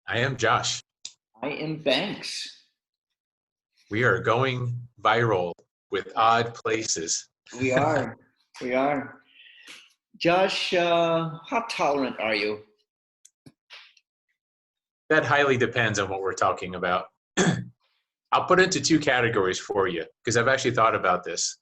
I am Josh. I am Banks. We are going viral with odd places. We are. We are. Josh, how tolerant are you? That highly depends on what we're talking about. I'll put it into two categories for you because I've actually thought about this.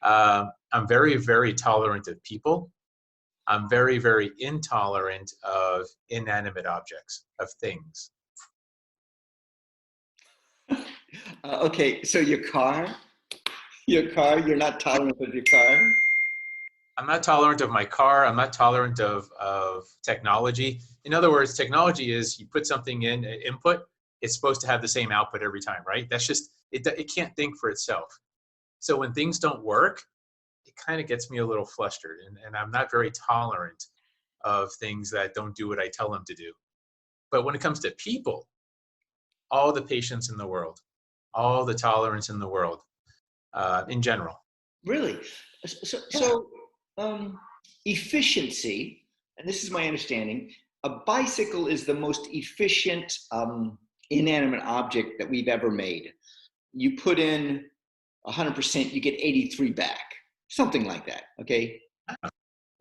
I'm very, very tolerant of people. I'm very, very intolerant of inanimate objects, of things. Okay, so you're not tolerant of your car? I'm not tolerant of my car. I'm not tolerant of technology. In other words, technology is you put something in, input, it's supposed to have the same output every time, right? That's just, it can't think for itself. So when things don't work, it kind of gets me a little flustered. And I'm not very tolerant of things that don't do what I tell them to do. But when it comes to people, all the patience in the world, all the tolerance in the world, in general. Really? So, so efficiency, and this is my understanding, a bicycle is the most efficient inanimate object that we've ever made. You put in 100%, you get 83 back, something like that. Okay.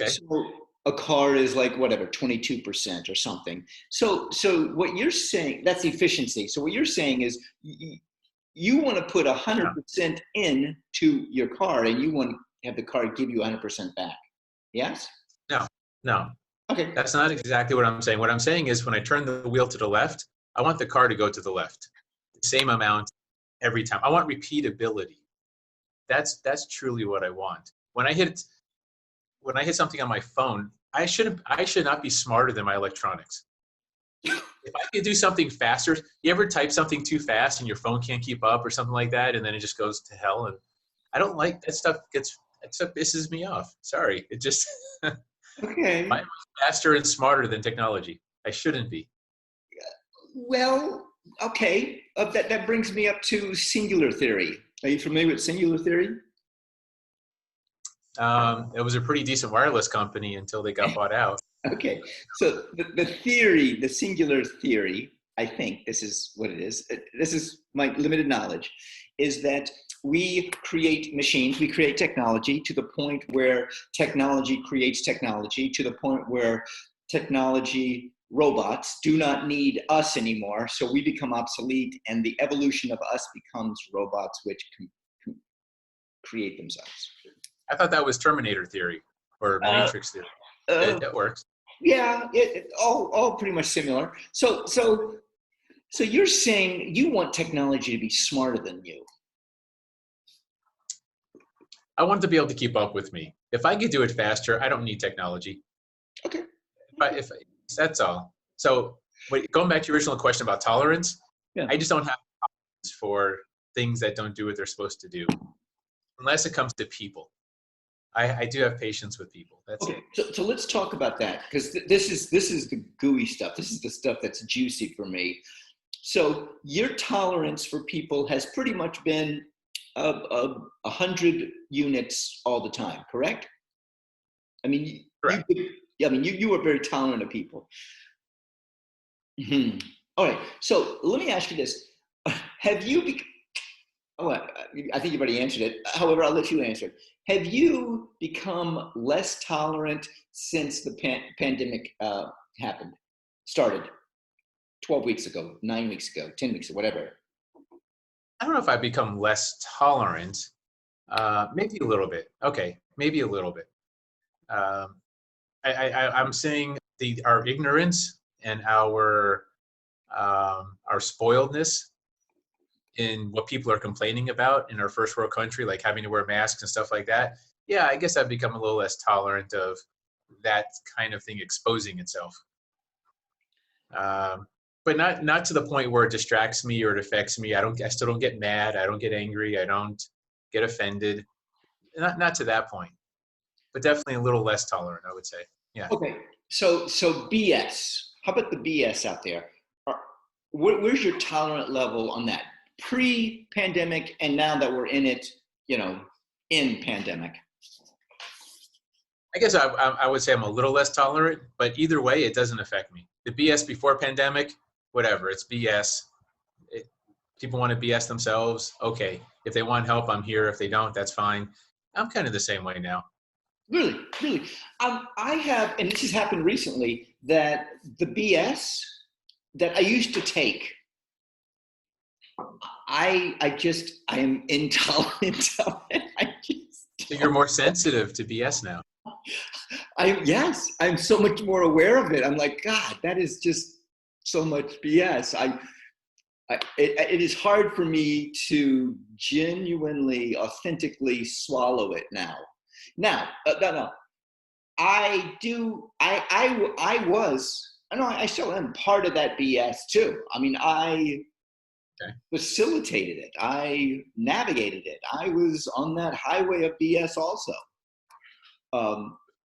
Okay. So a car is like whatever, 22% or something. So what you're saying, that's efficiency. So what you're saying is you want to put Yeah. 100% in to your car and you want to have the car give you 100% back. Yes? No, no, Okay. that's not exactly what I'm saying. What I'm saying is when I turn the wheel to the left, I want the car to go to the left, the same amount every time. I want repeatability. That's truly what I want. When I hit something on my phone, I should not be smarter than my electronics. If I could do something faster, you ever type something too fast and your phone can't keep up or something like that, and then it just goes to hell? And I don't like that stuff. That stuff pisses me off. Sorry, it just Okay. I'm faster and smarter than technology. I shouldn't be. Well, okay. That brings me up to singular theory. Are you familiar with singular theory? It was a pretty decent wireless company until they got bought out. Okay. So the theory, the singular theory, I think this is what it is. This is my limited knowledge, is that we create machines, we create technology to the point where technology creates technology, to the point where technology robots do not need us anymore. So we become obsolete and the evolution of us becomes robots which can create themselves. I thought that was Terminator theory or Uh, Matrix theory. uh, That works. yeah, all pretty much similar. So you're saying you want technology to be smarter than you. I want to be able to keep up with me. If I could do it faster, I don't need technology. Okay. If that's all. So going back to your original question about tolerance, Yeah. I just don't have tolerance for things that don't do what they're supposed to do, unless it comes to people. I do have patience with people. That's Okay. it. So let's talk about that because this is the gooey stuff. This is the stuff that's juicy for me. So your tolerance for people has pretty much been 100 units all the time, correct? I mean, Correct. you were very tolerant of people. Mhm. All right. So let me ask you this: Have you? Oh, I think you've already answered it. However, I'll let you answer it. Have you become less tolerant since the pandemic happened, started 12 weeks ago, 9 weeks ago, 10 weeks ago, whatever? I don't know if I've become less tolerant. Maybe a little bit. Okay, maybe a little bit. Um, I'm saying our ignorance and our spoiledness in what people are complaining about in our first world country, like having to wear masks and stuff like that. Yeah, I guess I've become a little less tolerant of that kind of thing exposing itself. But not to the point where it distracts me or it affects me. I still don't get mad. I don't get angry. I don't get offended. Not to that point, but definitely a little less tolerant, I would say. Yeah. Okay, so BS. How about the BS out there? Are, where's your tolerant level on that? Pre-pandemic and now that we're in it, you know, in pandemic. I guess I would say I'm a little less tolerant, but either way, it doesn't affect me. The BS before pandemic, whatever, it's BS. People want to BS themselves. Okay. If they want help, I'm here. If they don't, that's fine. I'm kind of the same way now. Really, really. I have, and this has happened recently, that the BS that I used to take, I am intolerant of it. So you're more sensitive to BS now. Yes, I'm so much more aware of it. I'm like, God, that is just so much BS. It is hard for me to genuinely, authentically swallow it now. Now, no. I do. I was. I know. I still am part of that BS too. I mean, I facilitated it. I navigated it. I was on that highway of BS also.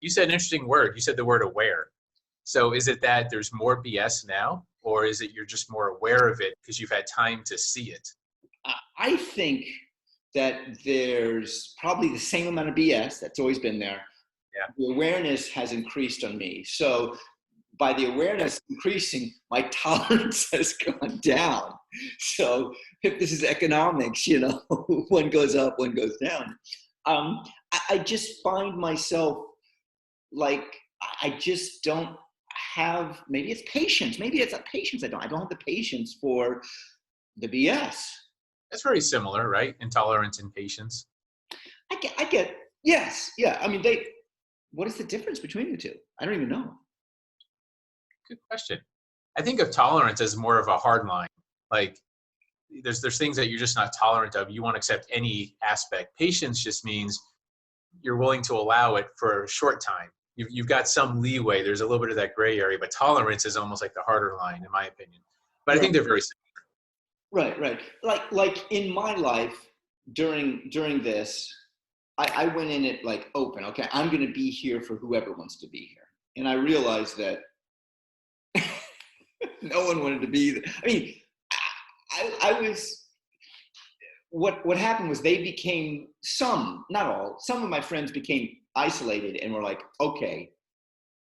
You said an interesting word. You said the word aware. So is it that there's more BS now, or is it you're just more aware of it because you've had time to see it? I think that there's probably the same amount of BS that's always been there. Yeah. The awareness has increased on me. So by the awareness increasing, my tolerance has gone down. So if this is economics, one goes up, one goes down. I just find myself like, I just don't have, maybe it's patience. Maybe it's a patience. I don't have the patience for the BS. That's very similar, right? Intolerance and patience. I get, yes. Yeah. I mean, what is the difference between the two? I don't even know. Good question. I think of tolerance as more of a hard line. Like there's things that you're just not tolerant of. You won't accept any aspect. Patience just means you're willing to allow it for a short time. You've got some leeway. There's a little bit of that gray area, but tolerance is almost like the harder line, in my opinion. But I think they're very similar. Right. Like in my life during this, I went in it like open. Okay, I'm going to be here for whoever wants to be here, and I realized that no one wanted to be there. I mean, I was. What happened was they became not all. Some of my friends became isolated and were like, okay,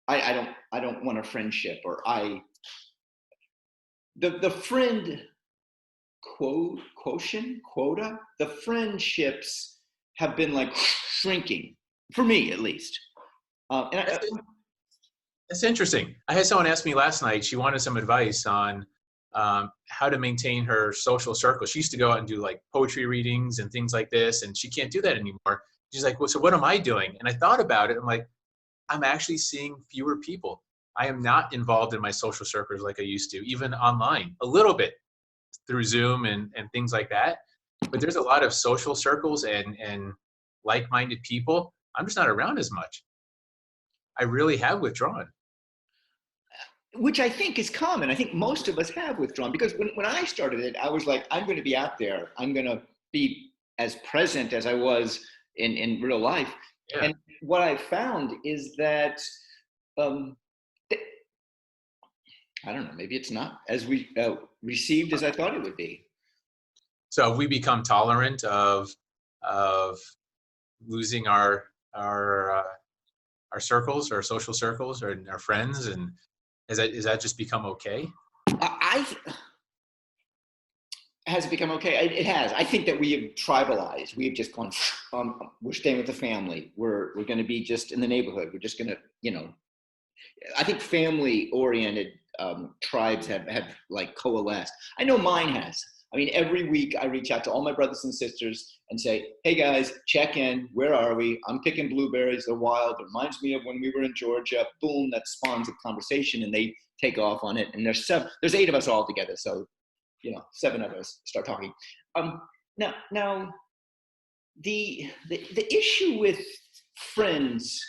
I don't want a friendship, or the friend quota, the friendships have been like shrinking for me, at least. That's interesting. I had someone ask me last night. She wanted some advice on how to maintain her social circle. She used to go out and do like poetry readings and things like this, and she can't do that anymore. She's like, well, so what am I doing? And I thought about it. I'm like, I'm actually seeing fewer people. I am not involved in my social circles like I used to, even online, a little bit through Zoom and things like that. But there's a lot of social circles and like-minded people. I'm just not around as much. I really have withdrawn. Which I think is common. I think most of us have withdrawn, because when I started it, I was like, I'm going to be out there. I'm going to be as present as I was in real life. Yeah. And what I found is that, I don't know, maybe it's not as received as I thought it would be. So have we become tolerant of losing our circles, our social circles, or our friends, and is that just become okay? Has it become okay? It has. I think that we have tribalized. We have just gone, we're staying with the family. We're going to be just in the neighborhood. We're just going to, I think family-oriented tribes have like coalesced. I know mine has. I mean, every week I reach out to all my brothers and sisters and say, hey guys, check in. Where are we? I'm picking blueberries. They're wild. It reminds me of when we were in Georgia. Boom, that spawns a conversation and they take off on it. And there's 8 of us all together. So, 7 of us start talking. Now, the issue with friends,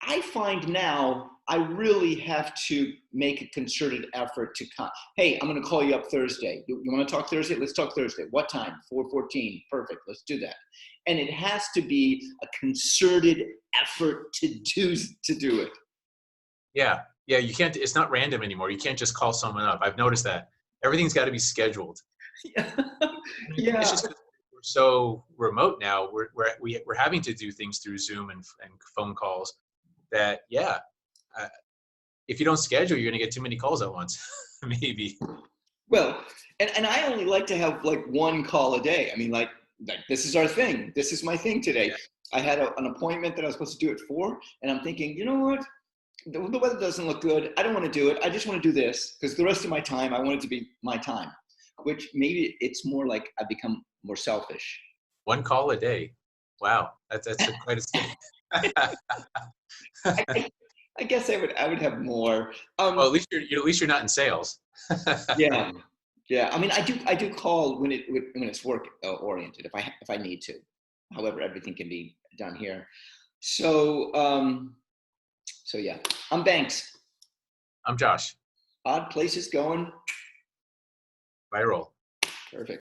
I find now I really have to make a concerted effort to come. Hey, I'm going to call you up Thursday. You want to talk Thursday? Let's talk Thursday. What time? 4:14. Perfect. Let's do that. And it has to be a concerted effort to do it. Yeah. You can't. It's not random anymore. You can't just call someone up. I've noticed that everything's got to be scheduled. Yeah. It's just we're so remote now. We're having to do things through Zoom and phone calls. That if you don't schedule, you're going to get too many calls at once. Maybe. Well, and I only like to have like one call a day. I mean, like this is our thing. This is my thing today. Yeah. I had an appointment that I was supposed to do at 4, and I'm thinking, you know what? The weather doesn't look good. I don't want to do it. I just want to do this because the rest of my time, I want it to be my time, which maybe it's more like I become more selfish. One call a day. Wow. Quite a stick. I, I, I guess I would have more. Well, at least you're not in sales. Yeah, yeah. I mean, I do call when it's work oriented if I need to. However, everything can be done here. So so yeah. I'm Banks. I'm Josh. Odd places going. Viral. Perfect.